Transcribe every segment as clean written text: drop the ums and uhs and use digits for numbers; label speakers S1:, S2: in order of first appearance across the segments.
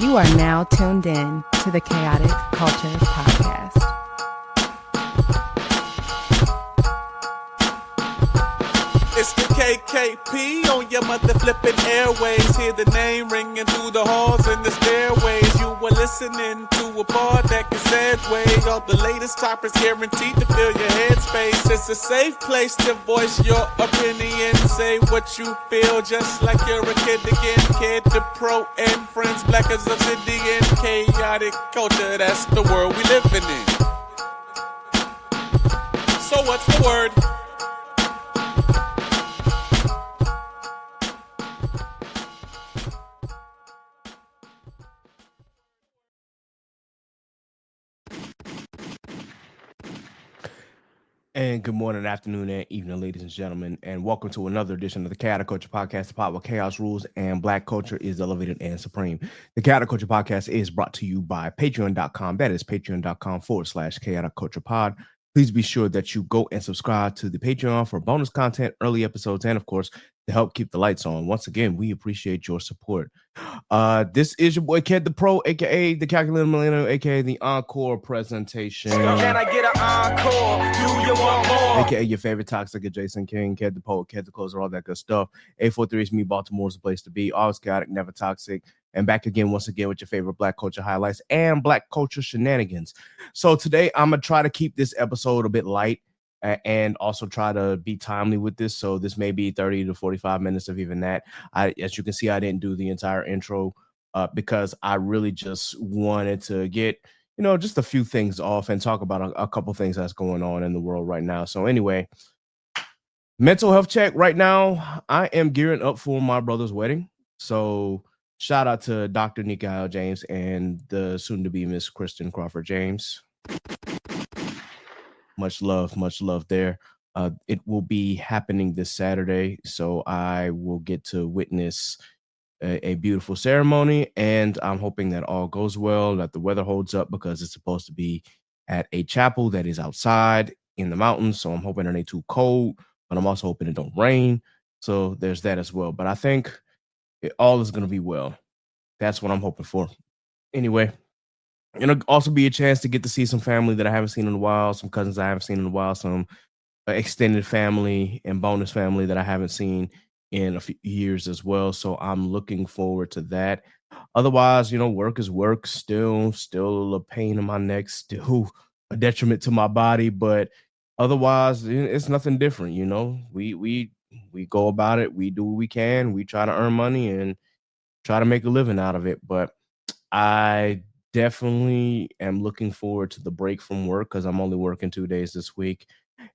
S1: You are now tuned in to the Chaotic Culture Podcast.
S2: It's the KKP on your mother flipping airways. Hear the name ringing through the halls and the stairways. You were listening to a pod that can segue. All the latest topics guaranteed to fill your headspace. It's a safe place to voice your opinion. Say what you feel just like you're a kid again. Kid to pro and friends, black as obsidian. Chaotic culture, that's the world we living in. So what's the word?
S3: And good morning, afternoon, and evening, ladies and gentlemen, and welcome to another edition of the Chaotic Culture Podcast, the pod where chaos rules and black culture is elevated and supreme. The Chaotic Culture Podcast is brought to you by patreon.com. That is patreon.com/chaotic culture pod. Please be sure that you go and subscribe to the Patreon for bonus content, early episodes, and of course, to help keep the lights on. Once again, we appreciate your support. This is your boy Ked the Pro, aka the Calculated Millennial, aka the Encore presentation.
S2: Can I get an encore? Do you want more?
S3: AKA your favorite toxic adjacent king, Ked the Poet, Ked the Closer, all that good stuff. 843 is me, Baltimore's the place to be. Always chaotic, never toxic. And back again, once again, with your favorite black culture highlights and black culture shenanigans. So today, I'm going to try to keep this episode a bit light and also try to be timely with this. So this may be 30 to 45 minutes of even that. As you can see, I didn't do the entire intro because I really just wanted to get, just a few things off and talk about a couple things that's going on in the world right now. So anyway, mental health check right now. I am gearing up for my brother's wedding. So shout out to Dr. Nika James and the soon-to-be Miss Kristen Crawford James. Much love there. It will be happening this Saturday, so I will get to witness a beautiful ceremony, and I'm hoping that all goes well, that the weather holds up, because it's supposed to be at a chapel that is outside in the mountains, so I'm hoping it ain't too cold, but I'm also hoping it don't rain, so there's that as well. But I think all is going to be well. That's what I'm hoping for. Anyway, it'll also be a chance to get to see some family that I haven't seen in a while, some cousins I haven't seen in a while, some extended family and bonus family that I haven't seen in a few years as well. So I'm looking forward to that. Otherwise, work is work, still a pain in my neck, still a detriment to my body, but otherwise it's nothing different. We go about it, we do what we can, we try to earn money and try to make a living out of it. But I definitely am looking forward to the break from work, because I'm only working 2 days this week,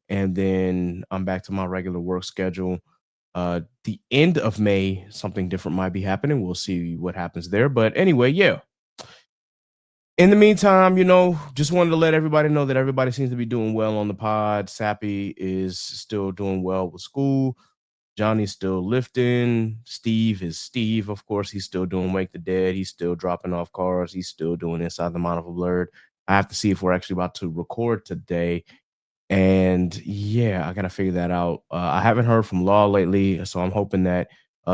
S3: and then I'm back to my regular work schedule. The end of May, something different might be happening. We'll see what happens there. But anyway, yeah. In the meantime, just wanted to let everybody know that everybody seems to be doing well on the pod. Sappy is still doing well with school. Johnny's still lifting. Steve is Steve, of course. He's still doing Wake the Dead. He's still dropping off cars. He's still doing Inside the Mind of a Blurred. I have to see if we're actually about to record today. And yeah, I got to figure that out. I haven't heard from Law lately, so I'm hoping that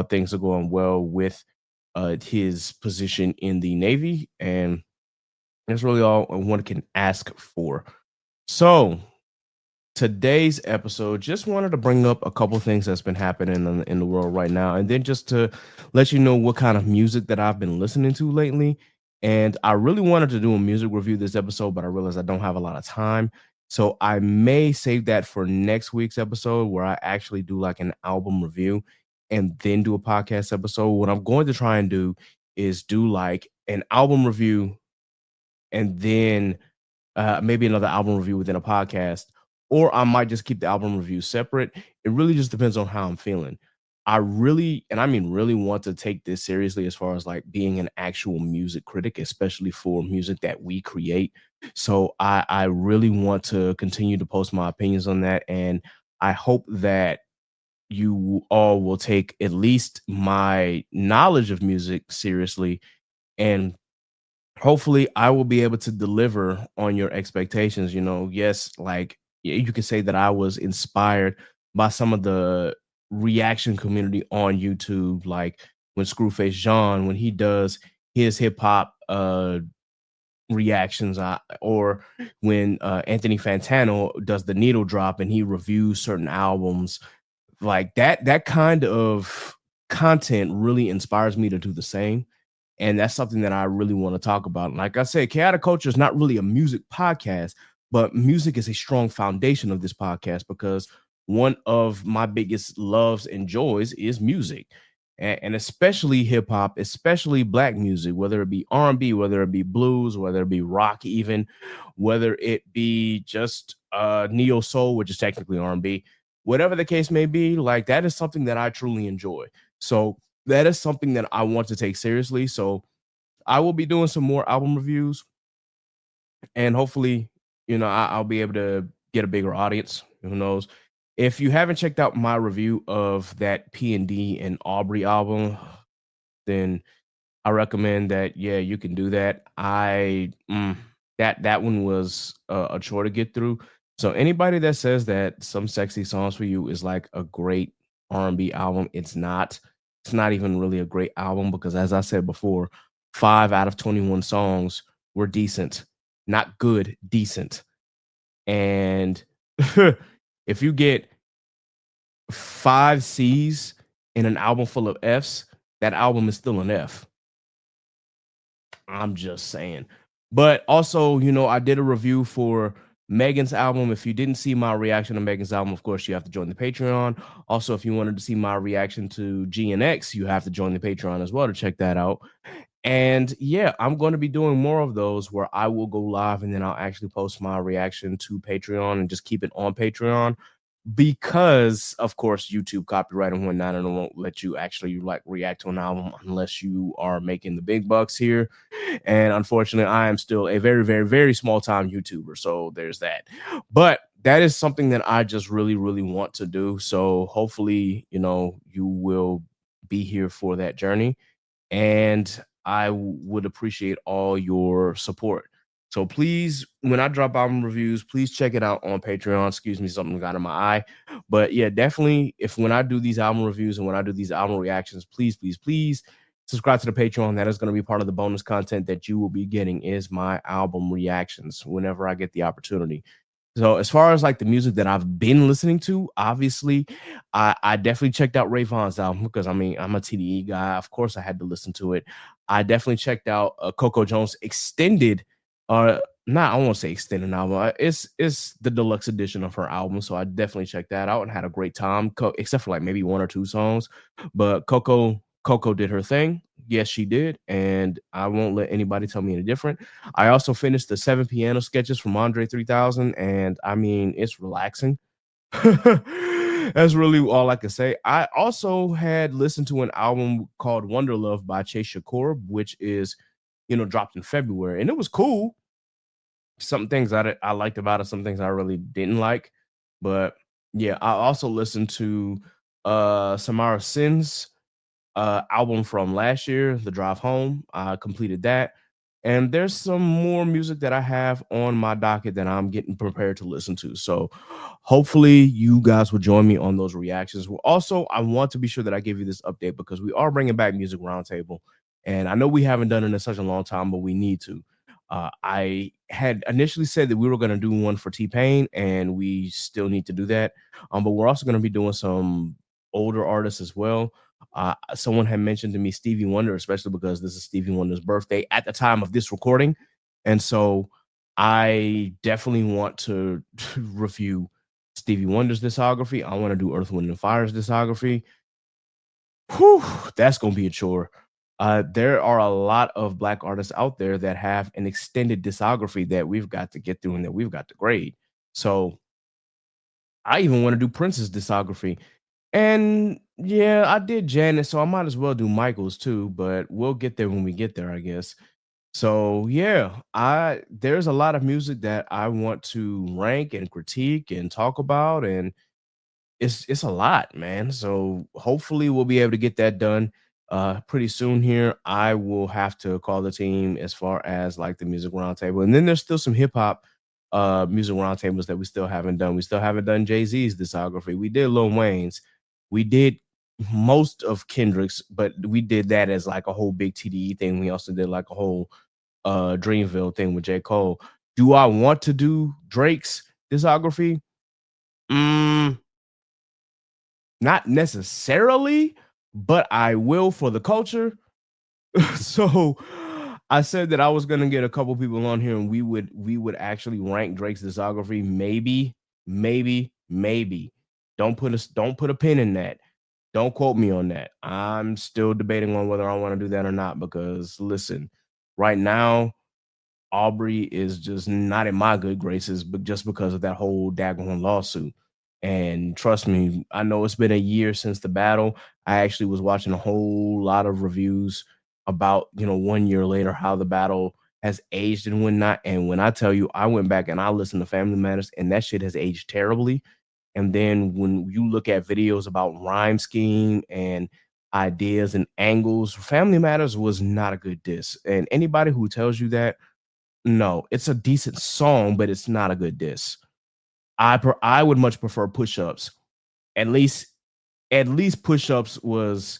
S3: things are going well with his position in the Navy. And that's really all one can ask for. So today's episode, just wanted to bring up a couple things that's been happening in the world right now, and then just to let you know what kind of music that I've been listening to lately. And I really wanted to do a music review this episode, but I realized I don't have a lot of time. So I may save that for next week's episode, where I actually do like an album review and then do a podcast episode. What I'm going to try and do is do like an album review and then maybe another album review within a podcast, or I might just keep the album review separate. It really just depends on how I'm feeling. I really, and I mean really, want to take this seriously as far as like being an actual music critic, especially for music that we create. So I really want to continue to post my opinions on that. And I hope that you all will take at least my knowledge of music seriously. And hopefully I will be able to deliver on your expectations. Yes, like you could say that I was inspired by some of the reaction community on YouTube, like when Screwface John, when he his hip hop reactions, or when Anthony Fantano does the needle drop and he reviews certain albums, like that kind of content really inspires me to do the same. And that's something that I really want to talk about. Like I said, Chaotic Culture is not really a music podcast, but music is a strong foundation of this podcast because one of my biggest loves and joys is music. And especially hip hop, especially black music, whether it be R&B, whether it be blues, whether it be rock, even whether it be just neo soul, which is technically R&B, whatever the case may be, like that is something that I truly enjoy. So that is something that I want to take seriously. So I will be doing some more album reviews, and hopefully, I'll be able to get a bigger audience. Who knows? If you haven't checked out my review of that P&D and Aubrey album, then I recommend that. Yeah, you can do that. That one was a chore to get through. So anybody that says that Some Sexy Songs for You is like a great R&B album, it's not. It's not even really a great album because, as I said before, 5 out of 21 songs were decent, not good, decent. And if you get 5 C's in an album full of F's, that album is still an F. I'm just saying. But also, I did a review for Megan's album. If you didn't see my reaction to Megan's album, of course, you have to join the Patreon. Also, if you wanted to see my reaction to GNX, you have to join the Patreon as well to check that out. And yeah, I'm going to be doing more of those where I will go live and then I'll actually post my reaction to Patreon and just keep it on Patreon because, of course, YouTube copyright and whatnot, and it won't let you actually like react to an album unless you are making the big bucks here. And unfortunately, I am still a very, very, very small time YouTuber. So there's that. But that is something that I just really, really want to do. So hopefully, you will be here for that journey. And I would appreciate all your support. So please, when I drop album reviews, please check it out on Patreon. Excuse me, something got in my eye. But yeah, definitely, when I do these album reviews and when I do these album reactions, please, please, please subscribe to the Patreon. That is going to be part of the bonus content that you will be getting is my album reactions whenever I get the opportunity. So as far as like the music that I've been listening to, obviously, I definitely checked out Ray Vaughn's album because I'm a TDE guy. Of course, I had to listen to it. I definitely checked out Coco Jones extended, not I won't say extended album. It's the deluxe edition of her album, so I definitely checked that out and had a great time. Except for like maybe 1 or 2 songs, but Coco did her thing. Yes, she did, and I won't let anybody tell me any different. I also finished the 7 piano sketches from Andre 3000, and it's relaxing. That's really all I can say. I also had listened to an album called Wonder Love by Chase Shakur, which is, dropped in February, and it was cool. Some things I liked about it, some things I really didn't like. But yeah, I also listened to Samara Sin's album from last year, The Drive Home. I completed that. And there's some more music that I have on my docket that I'm getting prepared to listen to. So hopefully you guys will join me on those reactions. Well, also, I want to be sure that I give you this update because we are bringing back Music Roundtable. And I know we haven't done it in such a long time, but we need to. I had initially said that we were going to do one for T-Pain, and we still need to do that. But we're also going to be doing some older artists as well. Someone had mentioned to me Stevie Wonder, especially because this is Stevie Wonder's birthday at the time of this recording. And so I definitely want to review Stevie Wonder's discography. I want to do Earth, Wind, and Fire's discography. Whew, that's going to be a chore. There are a lot of Black artists out there that have an extended discography that we've got to get through and that we've got to grade. So I even want to do Prince's discography. And yeah, I did Janet, so I might as well do Michael's too, but we'll get there when we get there, I guess. So yeah, there's a lot of music that I want to rank and critique and talk about, and it's a lot, man. So hopefully we'll be able to get that done pretty soon here. I will have to call the team as far as like the music roundtable. And then there's still some hip hop music roundtables that we still haven't done. We still haven't done Jay-Z's discography. We did Lil Wayne's. We did most of Kendrick's, but we did that as like a whole big TDE thing. We also did like a whole Dreamville thing with J. Cole. Do I want to do Drake's discography? Not necessarily, but I will for the culture. So I said that I was gonna get a couple people on here and we would actually rank Drake's discography. Maybe. Don't put a pin in that. Don't quote me on that. I'm still debating on whether I want to do that or not because listen, right now Aubrey is just not in my good graces, but just because of that whole daggone lawsuit. And trust me, I know it's been a year since the battle. I actually was watching a whole lot of reviews about, 1 year later, how the battle has aged and whatnot. And when I tell you, I went back and I listened to Family Matters, and that shit has aged terribly. And then when you look at videos about rhyme scheme and ideas and angles, Family Matters was not a good diss. And anybody who tells you that, no, it's a decent song, but it's not a good diss. I would much prefer Push-Ups. At least Push-Ups was,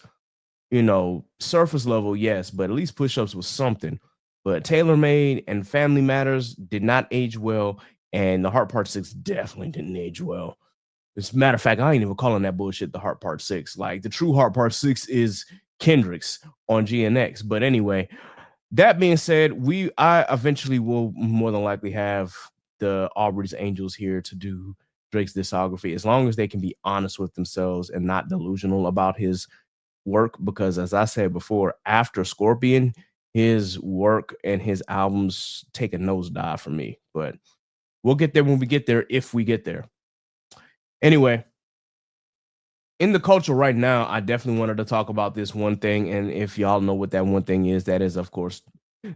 S3: surface level, yes, but at least Push-Ups was something. But Tailor Made and Family Matters did not age well, and the Heart Part 6 definitely didn't age well. As a matter of fact, I ain't even calling that bullshit the Heart Part 6. Like the true Heart Part 6 is Kendrick's on GNX. But anyway, that being said, I eventually will more than likely have the Aubrey's Angels here to do Drake's discography, as long as they can be honest with themselves and not delusional about his work. Because as I said before, after Scorpion, his work and his albums take a nosedive for me. But we'll get there when we get there, if we get there. Anyway, in the culture right now, I definitely wanted to talk about this one thing. And if y'all know what that one thing is, that is, of course,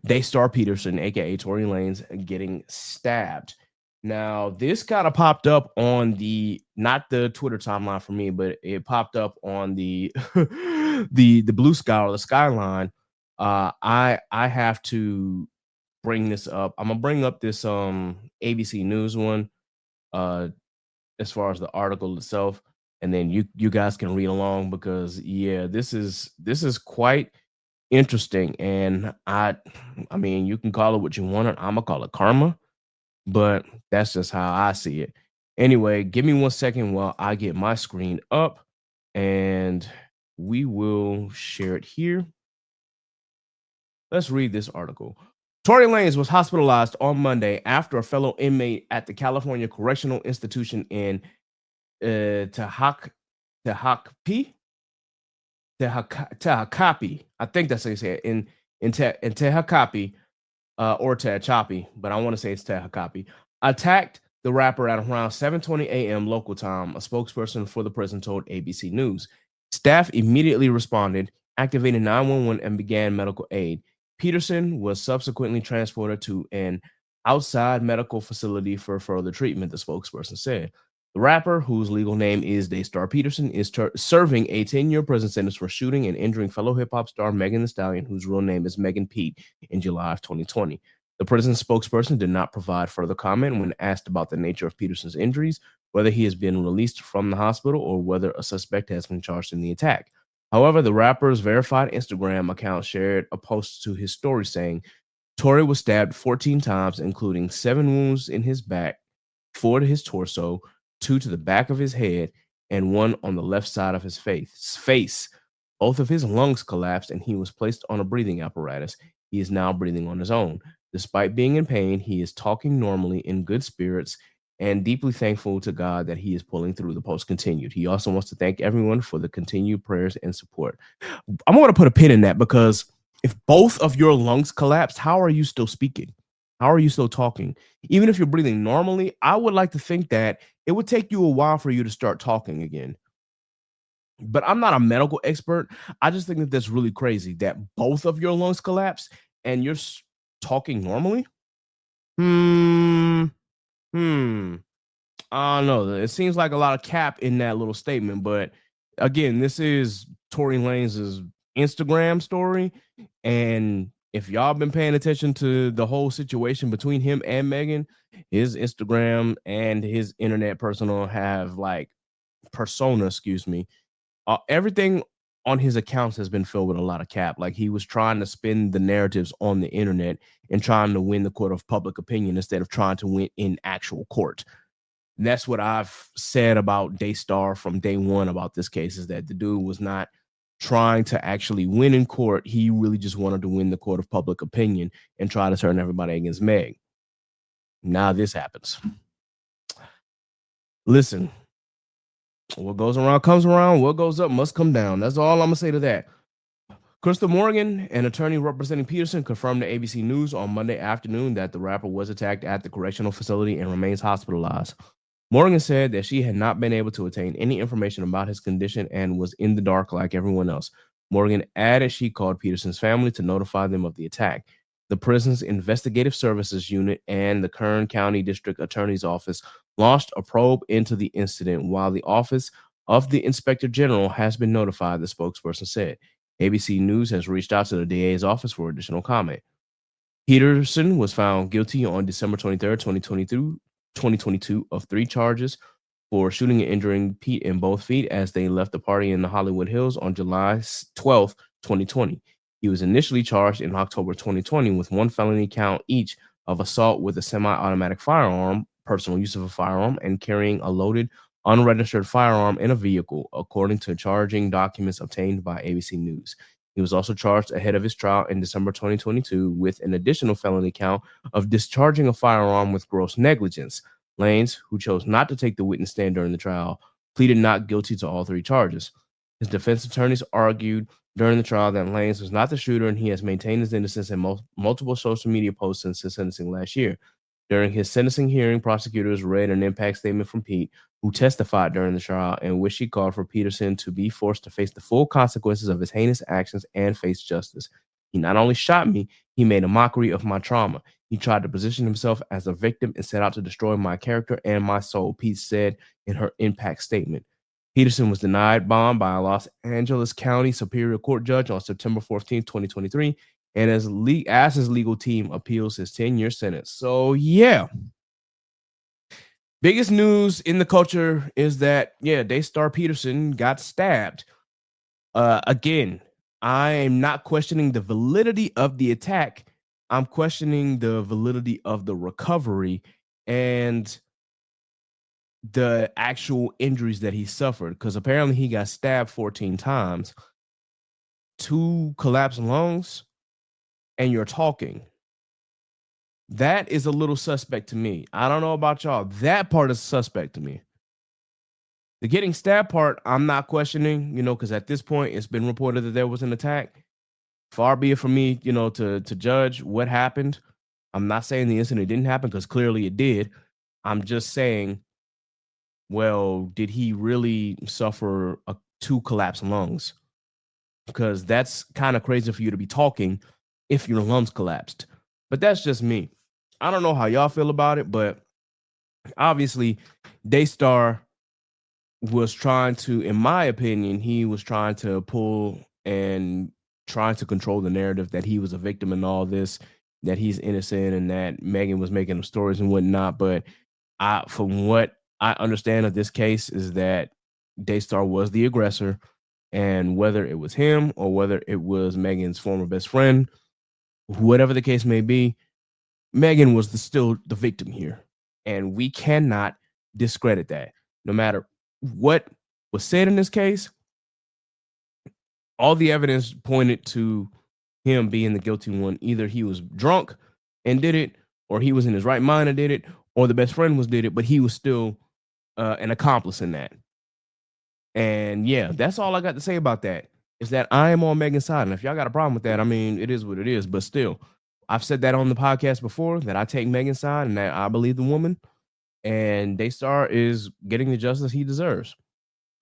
S3: Daystar Peterson, aka Tory Lanez, getting stabbed. Now, this kind of popped up on not the Twitter timeline for me, but it popped up on the the blue sky or the skyline. I have to bring this up. I'm gonna bring up this ABC News one as far as the article itself, and then you guys can read along because yeah, this is quite interesting. And I mean, you can call it what you want. I'm gonna call it karma, but that's just how I see it. Anyway, give me 1 second while I get my screen up, and we will share it here. Let's read this article. Tory Lanez was hospitalized on Monday after a fellow inmate at the California Correctional Institution in Tehachapi. I think that's how you say it. In Tehachapi, or Tehachapi, but I want to say it's Tehachapi, attacked the rapper at around 7:20 a.m. local time, a spokesperson for the prison told ABC News. Staff immediately responded, activated 911, and began medical aid. Peterson was subsequently transported to an outside medical facility for further treatment, the spokesperson said. The rapper, whose legal name is Daystar Peterson, is serving a 10-year prison sentence for shooting and injuring fellow hip-hop star Megan Thee Stallion, whose real name is Megan Pete, in July of 2020. The prison spokesperson did not provide further comment when asked about the nature of Peterson's injuries, whether he has been released from the hospital, or whether a suspect has been charged in the attack. However, the rapper's verified Instagram account shared a post to his story saying, Tory was stabbed 14 times, including 7 wounds in his back, 4 to his torso, 2 to the back of his head, and 1 on the left side of his face. Both of his lungs collapsed, and he was placed on a breathing apparatus. He is now breathing on his own. Despite being in pain, he is talking normally, in good spirits, and deeply thankful to God that he is pulling through, the post continued. He also wants to thank everyone for the continued prayers and support. I'm going to put a pin in that, because if both of your lungs collapsed, how are you still speaking? How are you still talking? Even if you're breathing normally, I would like to think that it would take you a while for you to start talking again. But I'm not a medical expert. I just think that that's really crazy that both of your lungs collapse and you're talking normally. I don't know. It seems like a lot of cap in that little statement. But again, this is Tory Lanez's Instagram story. And if y'all been paying attention to the whole situation between him and Megan, his Instagram and his internet persona have persona, everything on his accounts has been filled with a lot of cap. Like, he was trying to spin the narratives on the internet and trying to win the court of public opinion instead of trying to win in actual court. And that's what I've said about Daystar from day one about this case, is that the dude was not trying to actually win in court. He really just wanted to win the court of public opinion and try to turn everybody against Meg. Now this happens. Listen, what goes around comes around. What goes up must come down. That's all I'm going to say to that. Crystal Morgan, an attorney representing Peterson, confirmed to ABC News on Monday afternoon that the rapper was attacked at the correctional facility and remains hospitalized. Morgan said that she had not been able to obtain any information about his condition and was in the dark like everyone else. Morgan added she called Peterson's family to notify them of the attack. The prison's investigative services unit and the Kern County District Attorney's Office launched a probe into the incident, while the Office of the Inspector General has been notified, the spokesperson said. ABC News has reached out to the DA's office for additional comment. Peterson was found guilty on December 23, 2022 of 3 charges for shooting and injuring Pete in both feet as they left the party in the Hollywood Hills on July 12, 2020. He was initially charged in October 2020 with 1 felony count each of assault with a semi-automatic firearm, personal use of a firearm, and carrying a loaded, unregistered firearm in a vehicle, according to charging documents obtained by ABC News. He was also charged ahead of his trial in December 2022 with an additional felony count of discharging a firearm with gross negligence. Lanez, who chose not to take the witness stand during the trial, pleaded not guilty to all 3 charges. His defense attorneys argued during the trial that Lanez was not the shooter, and he has maintained his innocence in multiple social media posts since his sentencing last year. During his sentencing hearing, prosecutors read an impact statement from Pete, who testified during the trial, in which he called for Peterson to be forced to face the full consequences of his heinous actions and face justice. He not only shot me, he made a mockery of my trauma. He tried to position himself as a victim and set out to destroy my character and my soul, Pete said in her impact statement. Peterson was denied bond by a Los Angeles County Superior Court judge on September 14, 2023, and as his legal team appeals his 10-year sentence. So, yeah. Biggest news in the culture is that, Daystar Peterson got stabbed. Again, I am not questioning the validity of the attack. I'm questioning the validity of the recovery and the actual injuries that he suffered, because apparently he got stabbed 14 times, 2 collapsed lungs, and you're talking. That is a little suspect to me. I don't know about y'all. That part is suspect to me. The getting stabbed part, I'm not questioning, because at this point it's been reported that there was an attack. Far be it from me, to judge what happened. I'm not saying the incident didn't happen, because clearly it did. I'm just saying, well, did he really suffer 2 collapsed lungs? Because that's kind of crazy for you to be talking if your lungs collapsed. But that's just me. I don't know how y'all feel about it, but obviously Daystar was trying to, in my opinion, he was trying to pull and trying to control the narrative that he was a victim in all this, that he's innocent, and that Megan was making up stories and whatnot. But from what I understand of this case is that Daystar was the aggressor, and whether it was him or whether it was Megan's former best friend, whatever the case may be, Megan was still the victim here. And we cannot discredit that. No matter what was said in this case, all the evidence pointed to him being the guilty one. Either he was drunk and did it, or he was in his right mind and did it, or the best friend did it, but he was still an accomplice in that. And yeah, that's all I got to say about that, is that I am on Megan's side. And if y'all got a problem with that, I mean, it is what it is. But still, I've said that on the podcast before, that I take Megan's side and that I believe the woman, and Daystar is getting the justice he deserves.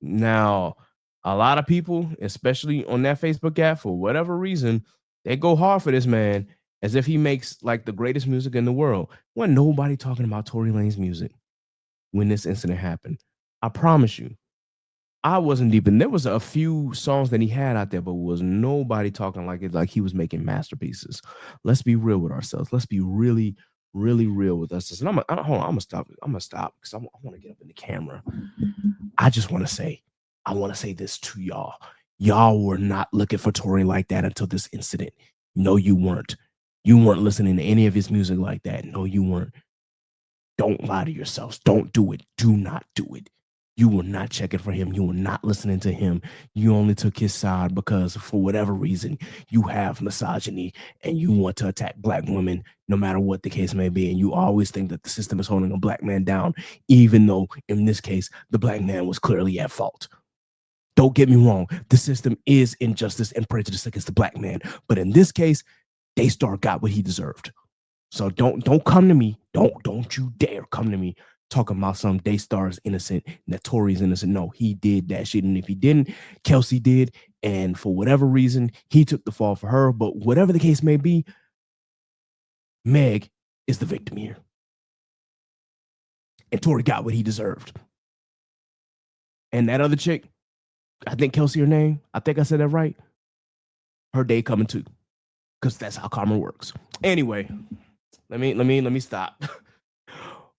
S3: Now, a lot of people, especially on that Facebook app, for whatever reason, they go hard for this man as if he makes like the greatest music in the world. Wasn't nobody talking about Tory Lanez music when this incident happened. I promise you. I wasn't deep in. There was a few songs that he had out there, but was nobody talking like it, like he was making masterpieces. Let's be real with ourselves. Let's be really, really real with us. And hold on, I'm gonna stop. I'm gonna stop because I want to get up in the camera. I just want to say, I want to say this to y'all. Y'all were not looking for Tory like that until this incident. No, you weren't. You weren't listening to any of his music like that. No, you weren't. Don't lie to yourselves. Don't do it. Do not do it. You were not checking for him. You were not listening to him. You only took his side because, for whatever reason, you have misogyny and you want to attack black women, no matter what the case may be. And you always think that the system is holding a black man down, even though, in this case, the black man was clearly at fault. Don't get me wrong. The system is injustice and prejudice against the black man. But in this case, Daystar got what he deserved. So don't come to me. Don't you dare come to me talking about some Daystar is innocent and that Tory's innocent. No, he did that shit. And if he didn't, Kelsey did. And for whatever reason, he took the fall for her. But whatever the case may be, Meg is the victim here. And Tory got what he deserved. And that other chick, I think Kelsey her name, I think I said that right. Her day coming too. Because that's how karma works. Anyway, let me stop.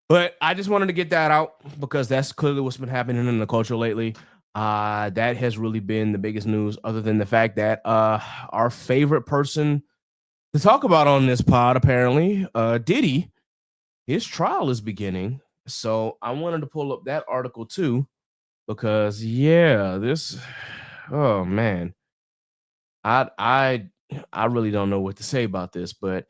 S3: But I just wanted to get that out because that's clearly what's been happening in the culture lately. That has really been the biggest news, other than the fact that our favorite person to talk about on this pod, apparently, Diddy, his trial is beginning. So I wanted to pull up that article too, because oh man, I really don't know what to say about this, but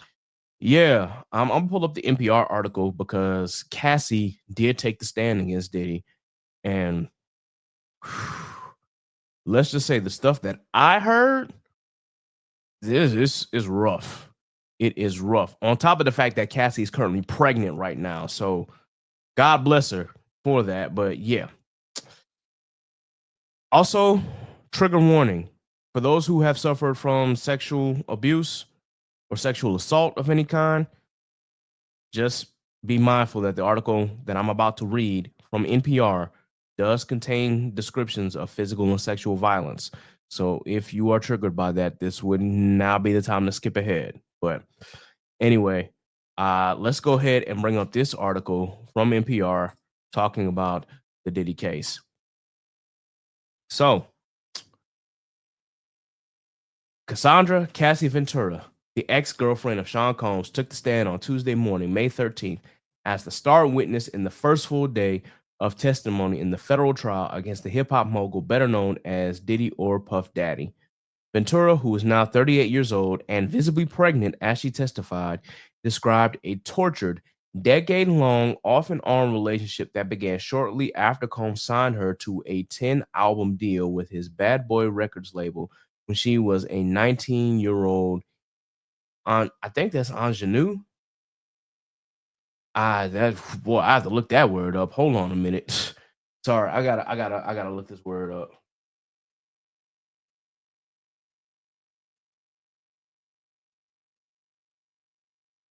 S3: yeah, I'm gonna pull up the NPR article because Cassie did take the stand against Diddy, and let's just say the stuff that I heard, this is rough. It is rough. On top of the fact that Cassie is currently pregnant right now, so God bless her for that. But yeah. Also, trigger warning for those who have suffered from sexual abuse or sexual assault of any kind. Just be mindful that the article that I'm about to read from NPR does contain descriptions of physical and sexual violence. So if you are triggered by that, this would now be the time to skip ahead. But anyway, let's go ahead and bring up this article from NPR talking about the Diddy case. So, Cassandra Cassie Ventura, the ex-girlfriend of Sean Combs, took the stand on Tuesday morning, May 13th, as the star witness in the first full day of testimony in the federal trial against the hip-hop mogul better known as Diddy or Puff Daddy. Ventura, who is now 38 years old and visibly pregnant as she testified, described a tortured, decade-long off-and-on relationship that began shortly after Combs signed her to a 10-album deal with his Bad Boy Records label when she was a 19-year-old. I think that's ingenue. I have to look that word up. Hold on a minute. Sorry, I gotta look this word up.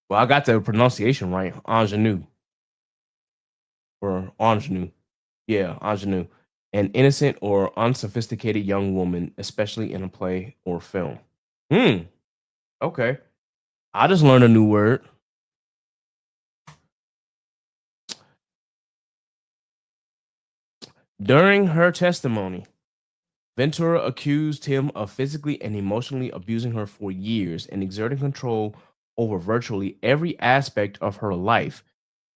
S3: Well, I got the pronunciation right. Ingenue. Or ingenue. Yeah, ingenue. An innocent or unsophisticated young woman, especially in a play or film. Okay. I just learned a new word. During her testimony, Ventura accused him of physically and emotionally abusing her for years and exerting control over virtually every aspect of her life.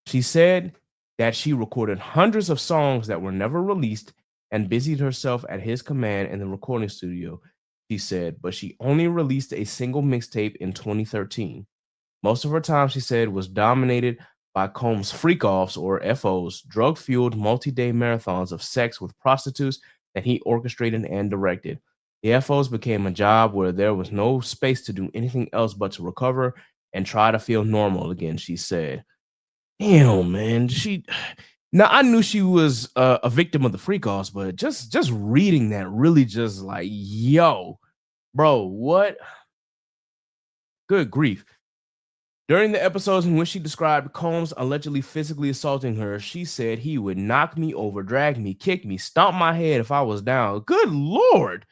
S3: She said that she recorded hundreds of songs that were never released and busied herself at his command in the recording studio, she said, but she only released a single mixtape in 2013. Most of her time, she said, was dominated by Combs' freak-offs, or FOs, drug-fueled multi-day marathons of sex with prostitutes that he orchestrated and directed. The FOs became a job where there was no space to do anything else but to recover and try to feel normal again, she said. Damn, man. Now, I knew she was a victim of the freak-offs, but just reading that really just like, yo, bro, what? Good grief. During the episodes in which she described Combs allegedly physically assaulting her, she said he would knock me over, drag me, kick me, stomp my head if I was down. Good Lord.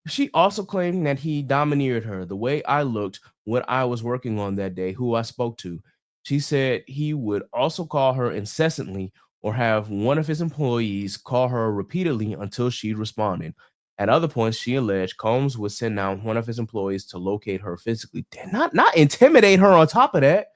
S3: She also claimed that he domineered her, the way I looked, what I was working on that day, who I spoke to. She said he would also call her incessantly or have one of his employees call her repeatedly until she responded. At other points, she alleged Combs would send out one of his employees to locate her physically, not intimidate her on top of that.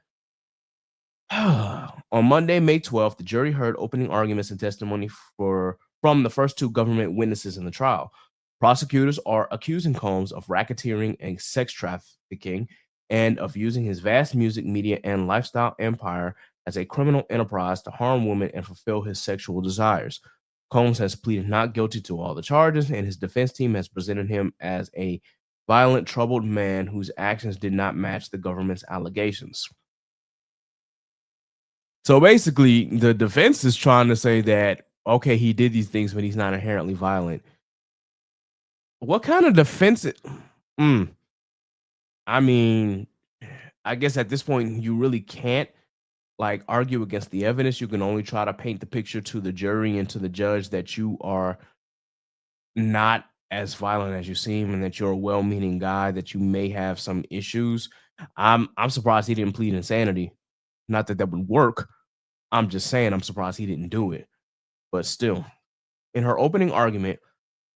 S3: On Monday, May 12th, the jury heard opening arguments and testimony from the first two government witnesses in the trial. Prosecutors are accusing Combs of racketeering and sex trafficking and of using his vast music, media, and lifestyle empire as a criminal enterprise to harm women and fulfill his sexual desires. Combs has pleaded not guilty to all the charges, and his defense team has presented him as a violent, troubled man whose actions did not match the government's allegations. So basically, the defense is trying to say that, okay, he did these things, but he's not inherently violent. What kind of defense? I mean, I guess at this point, you really can't like argue against the evidence. You can only try to paint the picture to the jury and to the judge that you are not as violent as you seem and that you're a well-meaning guy, that you may have some issues. I'm surprised he didn't plead insanity. Not that that would work. I'm just saying I'm surprised he didn't do it. But still, in her opening argument,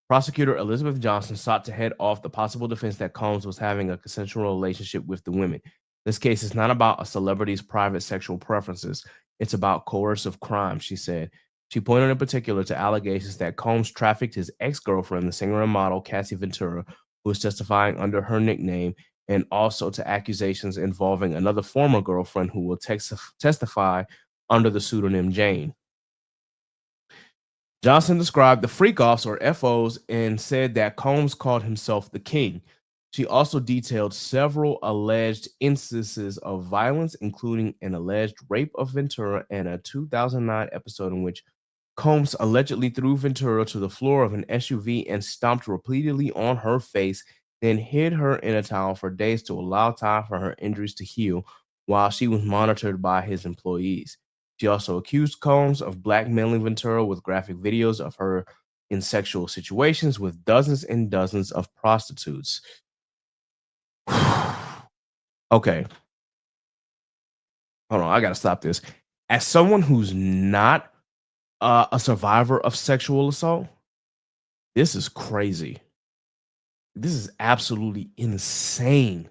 S3: prosecutor Elizabeth Johnson sought to head off the possible defense that Combs was having a consensual relationship with the women. This case is not about a celebrity's private sexual preferences. It's about coercive crime, she said. She pointed in particular to allegations that Combs trafficked his ex-girlfriend, the singer and model Cassie Ventura, who is testifying under her nickname, and also to accusations involving another former girlfriend who will testify under the pseudonym Jane. Johnson described the freak-offs, or FOs, and said that Combs called himself the king. She also detailed several alleged instances of violence, including an alleged rape of Ventura and a 2009 episode in which Combs allegedly threw Ventura to the floor of an SUV and stomped repeatedly on her face, then hid her in a towel for days to allow time for her injuries to heal while she was monitored by his employees. She also accused Combs of blackmailing Ventura with graphic videos of her in sexual situations with dozens and dozens of prostitutes. Okay. Hold on, I gotta stop this. As someone who's not a survivor of sexual assault, this is crazy. This is absolutely insane.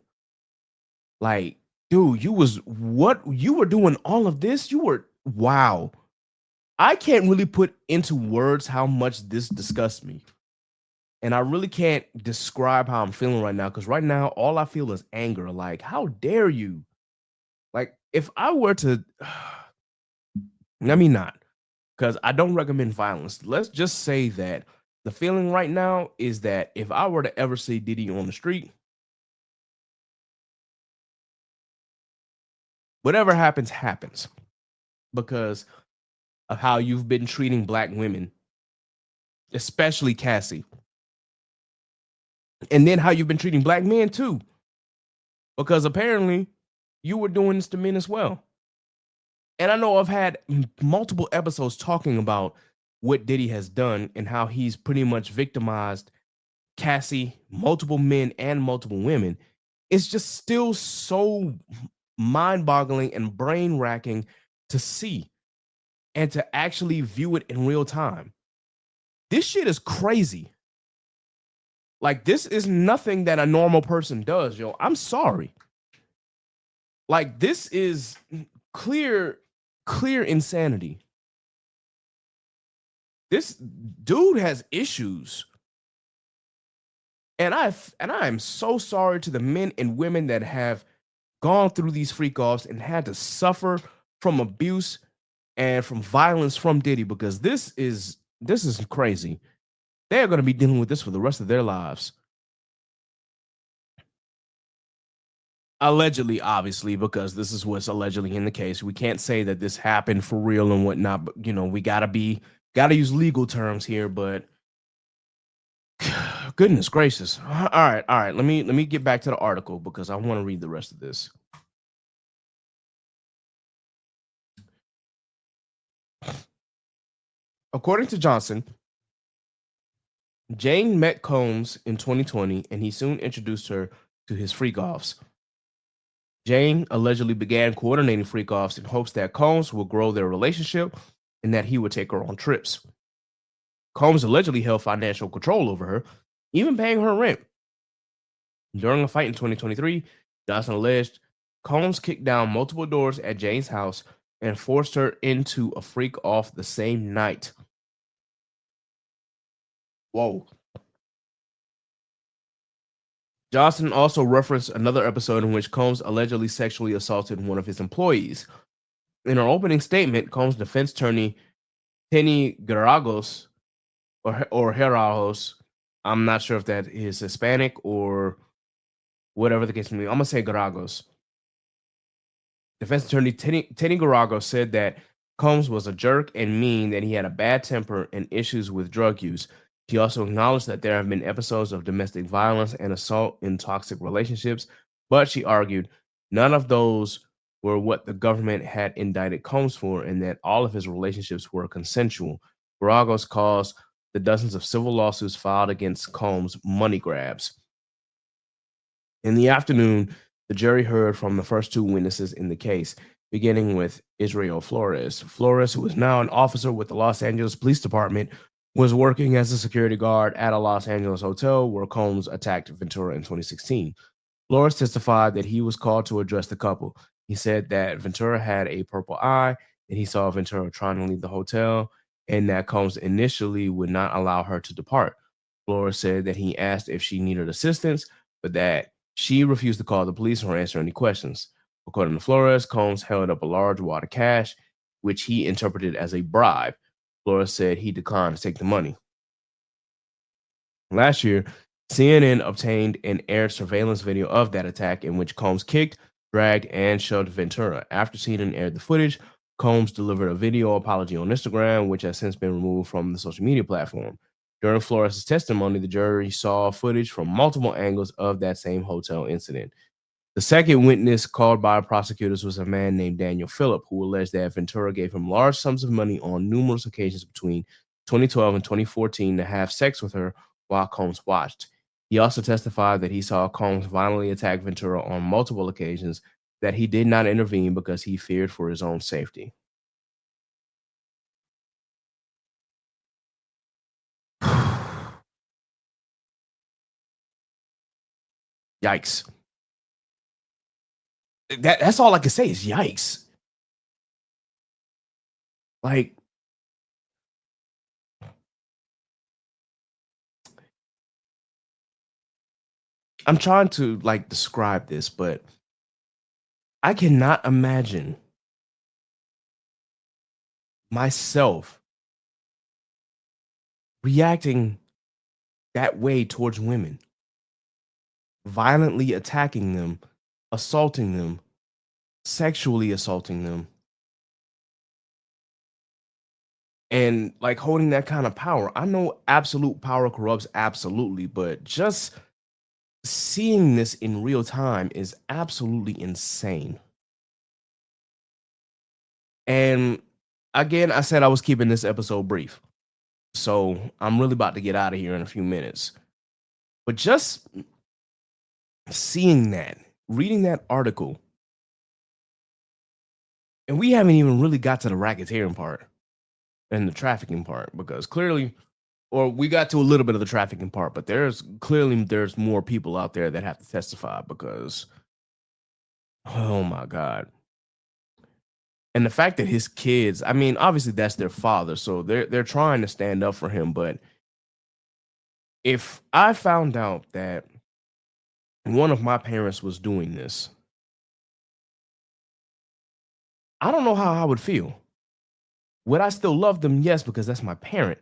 S3: Like, dude, you were doing all of this? Wow. I can't really put into words how much this disgusts me. And I really can't describe how I'm feeling right now, because right now, all I feel is anger. Like, how dare you? Like, if I were to, let me not, because I don't recommend violence. Let's just say that the feeling right now is that if I were to ever see Diddy on the street, whatever happens, happens. Because of how you've been treating black women, especially Cassie. And then how you've been treating black men too. Because apparently you were doing this to men as well. And I know I've had multiple episodes talking about what Diddy has done and how he's pretty much victimized Cassie, multiple men and multiple women. It's just still so mind-boggling and brain-racking to see and to actually view it in real time. This shit is crazy. Like, this is nothing that a normal person does, yo. I'm sorry. Like, this is clear insanity. This dude has issues. And I am so sorry to the men and women that have gone through these freak-offs and had to suffer from abuse and from violence from Diddy, because this is crazy. They're going to be dealing with this for the rest of their lives. Allegedly, obviously, because this is what's allegedly in the case. We can't say that this happened for real and whatnot, but you know, we gotta use legal terms here. But goodness gracious! All right. Let me get back to the article because I want to read the rest of this. According to Johnson, Jane met Combs in 2020, and he soon introduced her to his freak-offs. Jane allegedly began coordinating freak-offs in hopes that Combs will grow their relationship, and that he would take her on trips. Combs allegedly held financial control over her, even paying her rent. During a fight in 2023, Johnson alleged Combs kicked down multiple doors at Jane's house and forced her into a freak off the same night. Whoa. Johnson also referenced another episode in which Combs allegedly sexually assaulted one of his employees. In her opening statement, Combs' defense attorney, Penny Garagos, or Gerajos, I'm not sure if that is Hispanic or whatever the case may be. I'm going to say Garagos. Defense attorney Teddy Garagos said that Combs was a jerk and mean, that he had a bad temper and issues with drug use. She also acknowledged that there have been episodes of domestic violence and assault in toxic relationships, but she argued none of those were what the government had indicted Combs for, and that all of his relationships were consensual. Garagos calls the dozens of civil lawsuits filed against Combs money grabs. In the afternoon, the jury heard from the first two witnesses in the case, beginning with Israel Flores. Flores, who is now an officer with the Los Angeles Police Department, was working as a security guard at a Los Angeles hotel where Combs attacked Ventura in 2016. Flores testified that he was called to address the couple. He said that Ventura had a purple eye, that he saw Ventura trying to leave the hotel, and that Combs initially would not allow her to depart. Flores said that he asked if she needed assistance, but that she refused to call the police or answer any questions. According to Flores, Combs held up a large wad of cash, which he interpreted as a bribe. Flores said he declined to take the money. Last year, CNN obtained and aired surveillance video of that attack in which Combs kicked, dragged, and shoved Ventura. After CNN aired the footage, Combs delivered a video apology on Instagram, which has since been removed from the social media platform. During Flores' testimony, the jury saw footage from multiple angles of that same hotel incident. The second witness called by prosecutors was a man named Daniel Phillip, who alleged that Ventura gave him large sums of money on numerous occasions between 2012 and 2014 to have sex with her while Combs watched. He also testified that he saw Combs violently attack Ventura on multiple occasions, that he did not intervene because he feared for his own safety. Yikes. That's all I can say is yikes. Like, I'm trying to describe this, but I cannot imagine myself reacting that way towards women, violently attacking them, assaulting them, sexually assaulting them, and holding that kind of power. I know absolute power corrupts, absolutely, but just seeing this in real time is absolutely insane. And again, I said I was keeping this episode brief, so I'm really about to get out of here in a few minutes. But just seeing that, reading that article, and we haven't even really got to the racketeering part and the trafficking part, because clearly, or we got to a little bit of the trafficking part, but there's more people out there that have to testify, because, oh my God. And the fact that his kids, I mean, obviously that's their father, so they're trying to stand up for him. But if I found out that one of my parents was doing this, I don't know how I would feel. Would I still love them? Yes, because that's my parent.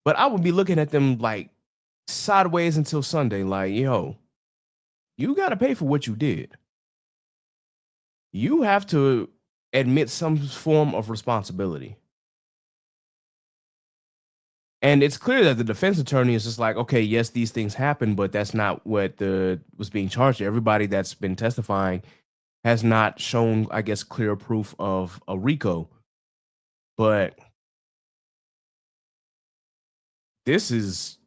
S3: But I would be looking at them sideways until Sunday, yo, you got to pay for what you did. You have to admit some form of responsibility. And it's clear that the defense attorney is just okay, yes, these things happen, but that's not what was being charged. Everybody that's been testifying has not shown, I guess, clear proof of a RICO. But this is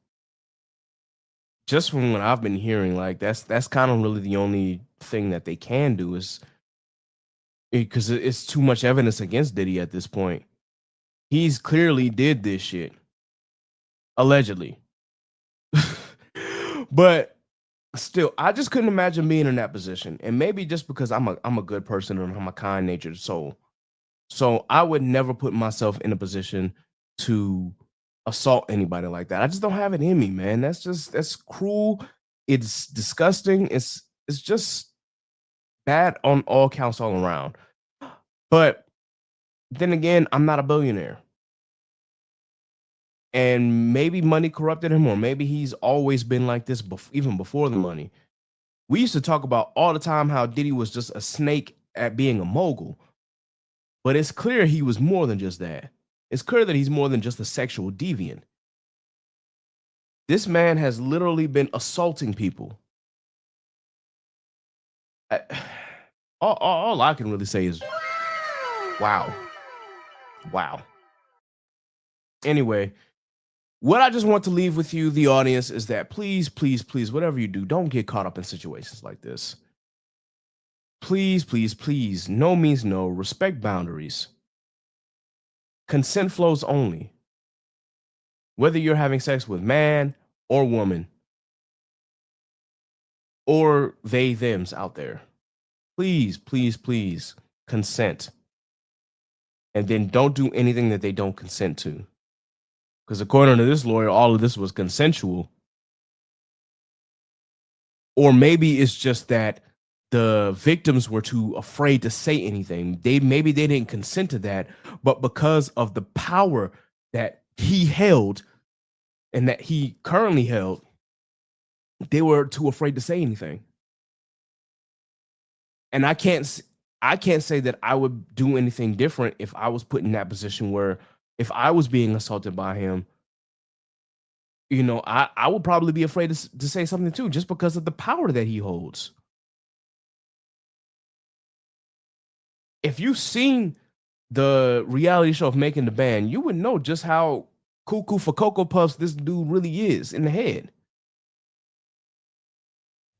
S3: just from what I've been hearing, that's kind of really the only thing that they can do, is because it's too much evidence against Diddy at this point. He's clearly did this shit. Allegedly. But still, I just couldn't imagine being in that position. And maybe just because I'm a good person and I'm a kind-natured soul. So I would never put myself in a position to assault anybody like that. I just don't have it in me, man. That's cruel. It's disgusting. It's just bad on all counts all around. But then again, I'm not a billionaire. And maybe money corrupted him, or maybe he's always been like this even before the money. We used to talk about all the time how Diddy was just a snake at being a mogul. But it's clear he was more than just that. It's clear that he's more than just a sexual deviant. This man has literally been assaulting people. All I can really say is, wow. Wow. Anyway, what I just want to leave with you, the audience, is that please, please, please, whatever you do, don't get caught up in situations like this. Please, please, please, no means no. Respect boundaries. Consent flows only. Whether you're having sex with man or woman, or they, thems out there, please, please, please consent. And then don't do anything that they don't consent to. Because according to this lawyer, all of this was consensual. Or maybe it's just that the victims were too afraid to say anything. Maybe they didn't consent to that, but because of the power that he held and that he currently held, they were too afraid to say anything. And I can't say that I would do anything different if I was put in that position where if I was being assaulted by him, you know, I would probably be afraid to say something too, just because of the power that he holds. If you've seen the reality show of Making the Band, you would know just how cuckoo for Cocoa Puffs this dude really is in the head.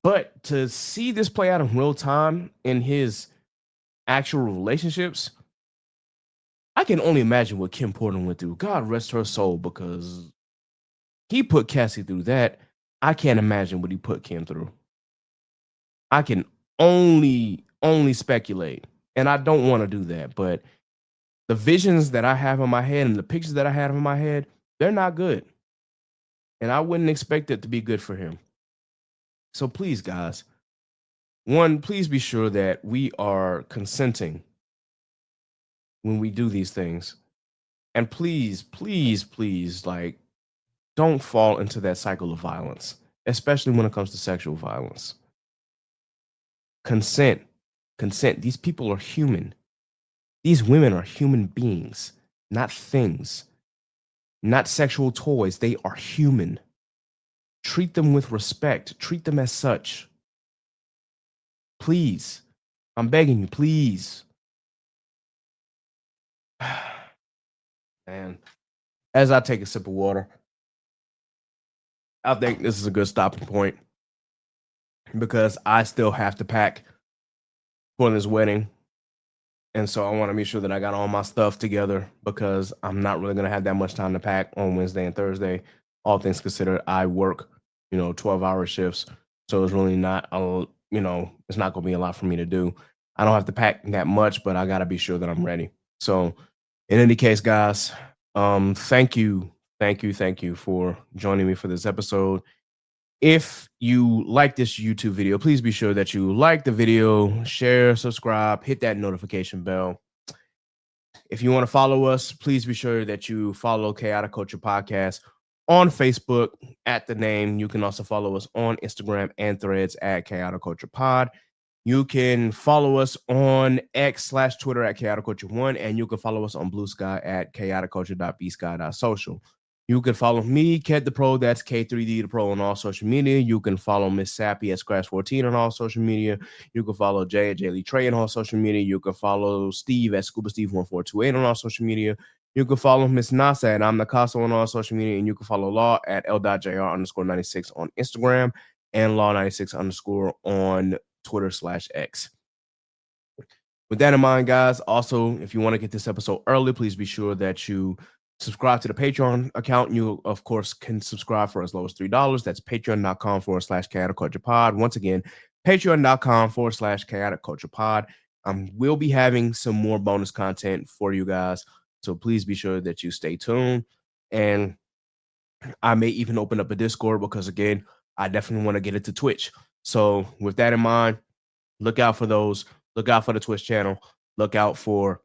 S3: But to see this play out in real time in his actual relationships, I can only imagine what Kim Porter went through. God rest her soul, because he put Cassie through that. I can't imagine what he put Kim through. I can only speculate, and I don't want to do that, but the visions that I have in my head and the pictures that I have in my head, they're not good. And I wouldn't expect it to be good for him. So please, guys, one, please be sure that we are consenting when we do these things. And please, please, please, like, don't fall into that cycle of violence, especially when it comes to sexual violence. Consent. These people are human. These women are human beings, not things, not sexual toys. They are human. Treat them with respect. Treat them as such. Please. I'm begging you, please. And as I take a sip of water, I think this is a good stopping point, because I still have to pack for this wedding. And so I want to make sure that I got all my stuff together, because I'm not really going to have that much time to pack on Wednesday and Thursday. All things considered, I work, 12-hour shifts. So it's really not, it's not going to be a lot for me to do. I don't have to pack that much, but I got to be sure that I'm ready. So in any case, guys, thank you for joining me for this episode. If you like this YouTube video, please be sure that you like the video, share, subscribe, hit that notification bell. If you want to follow us, please be sure that you follow Chaotic Culture Podcast on Facebook at the name. You can also follow us on Instagram and Threads at Chaotic Culture Pod. You can follow us on X/Twitter at Chaotic Culture 1, and you can follow us on Blue Sky at chaoticculture.bsky.social. You can follow me, Ked the Pro, that's K3D the Pro on all social media. You can follow Miss Sappy at Scratch14 on all social media. You can follow Jay at Lee Trey on all social media. You can follow Steve at Scuba Steve 1428 on all social media. You can follow Miss Nasa at I'm Nakaso on all social media. And you can follow Law at L.JR_96 on Instagram and Law96_ on Twitter /X. with that in mind, guys, also, if you want to get this episode early, please be sure that you subscribe to the Patreon account. You, of course, can subscribe for as low as $3. That's patreon.com/chaotic culture pod. Once again, patreon.com/chaotic culture pod. We'll be having some more bonus content for you guys. So please be sure that you stay tuned. And I may even open up a Discord because, again, I definitely want to get it to Twitch. So with that in mind, look out for those. Look out for the Twitch channel. Look out for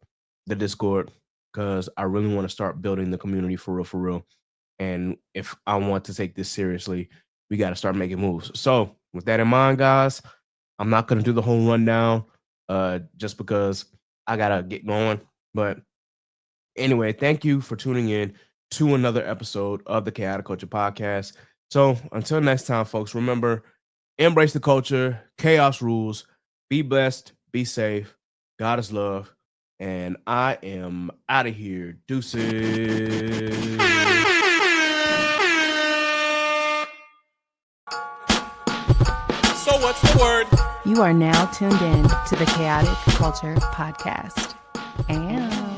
S3: the Discord because I really want to start building the community for real, for real. And if I want to take this seriously, we got to start making moves. So with that in mind, guys, I'm not going to do the whole rundown just because I got to get going. But anyway, thank you for tuning in to another episode of the Chaotic Culture Podcast. So until next time, folks, remember, embrace the culture, chaos rules, be blessed, be safe, God is love, and I am out of here. Deuces.
S2: So what's the word?
S1: You are now tuned in to the Chaotic Culture Podcast. And